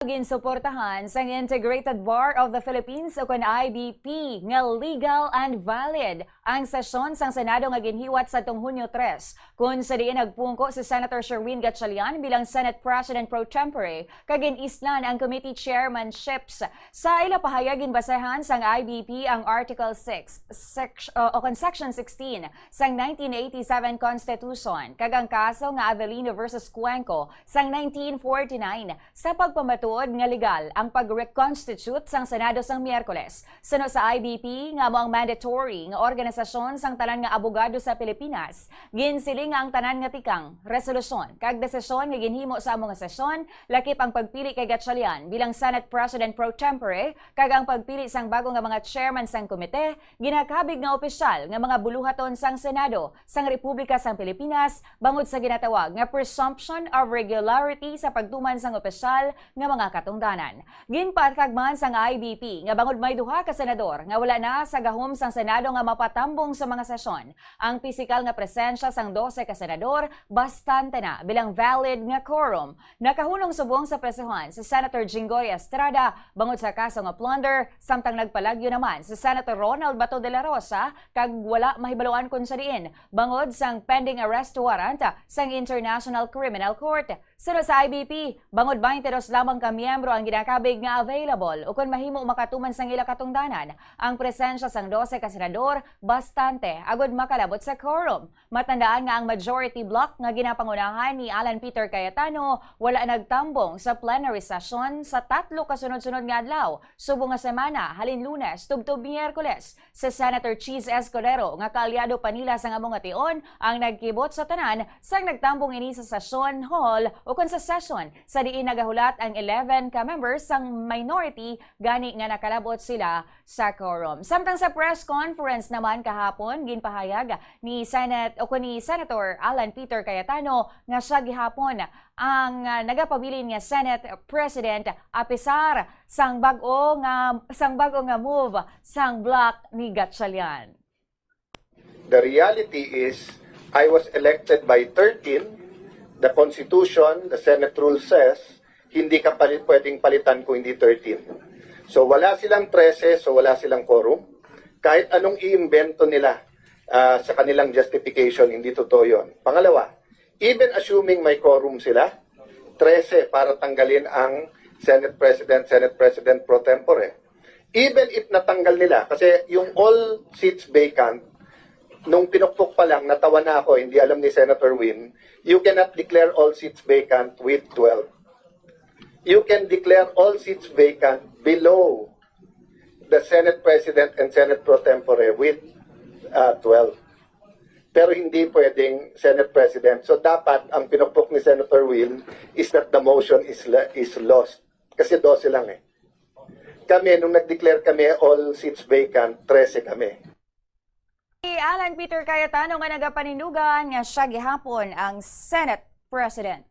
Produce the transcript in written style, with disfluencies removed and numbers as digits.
Ginsuportahan sa Integrated Bar of the Philippines o kun IBP nga legal and valid ang sesyon sang Senado nga ginhiwat sa Hunyo 3 kung sa diin nagpungko si Senator Sherwin Gatchalian bilang Senate President pro tempore kag ginislan ang committee chairmanships. Sa ila pahayag ginbasehan sang IBP ang Article 6 Section 16 sang 1987 Constitution kag ang kaso nga Avelino versus Cuenco sang 1949 sa pagpamato nga legal ang pag-reconstitute sang Senado sang Miyerkules. Suno sa IBP nga mo ang mandatory nga organisasyon sang tanan nga abogado sa Pilipinas, ginsiling nga ang tanan nga tikang resolusyon kag desisyon nga ginhimo sa among sesyon lakip ang pagpili kay Gatchalian bilang Senate President pro tempore kag ang pagpili sang bago nga mga chairman sang komite ginakabig nga opisyal nga mga buluhaton sang Senado sang Republika sang Pilipinas bangod sa ginatawag nga presumption of regularity sa pagtuman sang opisyal nga mga katungdanan. Ginpatkagman sang IBP nga bangod may duha ka senador nga wala na sa gahom sang Senado nga mapatambong sa mga sesyon. Ang pisikal nga presensya sang 12 ka senador bastante na bilang valid nga quorum. Nakahunong subong sa presehan si Senator Jinggoy Estrada bangod sa kaso nga plunder samtang nagpalagyo naman si Senator Ronald Bato de la Rosa kag wala mahibaluan kun sa diin bangod sang pending arrest warrant sang International Criminal Court. Sunod sa IBP, bangod 22 lamang ka miyembro ang ginakabig nga available o kung mahimo makatuman sang ila katungdanan. Ang presensya sang 12 ka senador bastante agud makalabot sa quorum. Matandaan nga ang majority block nga ginapangunahan ni Alan Peter Cayetano wala nagtambong sa plenary session sa 3 kasunod-sunod nga adlaw, subong nga semana halin Lunes tubtob Miyerkules. Si Senator Cheese Escudero nga kaalyado pa nila sang among ation ang nagkibot sa tanan sang nagtambong ini sa session hall o kung sa session sa diin nagahulat ang 11 ka members sang minority gani nga nakalabot sila sa quorum. Samtang sa press conference naman kahapon ginpahayag ni Senator Alan Peter Cayetano nga siya gihapon ang nagapabilin nga Senate President apisar sang bag-o nga move sang block ni Gatchalian. The reality is I was elected by 13. The Constitution, the Senate rule says, hindi ka pwedeng palitan kung hindi 13. So wala silang 13, so wala silang quorum. Kahit anong iimbento nila sa kanilang justification, hindi totoo yun. Pangalawa, even assuming may quorum sila, 13 para tanggalin ang Senate President pro tempore. Even if natanggal nila, kasi yung all seats vacant, nung pinukpok pa lang, natawa na ako, hindi alam ni Senator Win, you cannot declare all seats vacant with 12. You can declare all seats vacant below the Senate President and Senate Pro Tempore with 12. Pero hindi pwedeng Senate President. So dapat, ang pinukpok ni Senator Win is that the motion is lost. Kasi 12 lang eh. Kami, nung nag-declare kami all seats vacant, 13 kami. Alan Peter Cayetano nga nagapanindugan nga siya gihapon ang Senate President.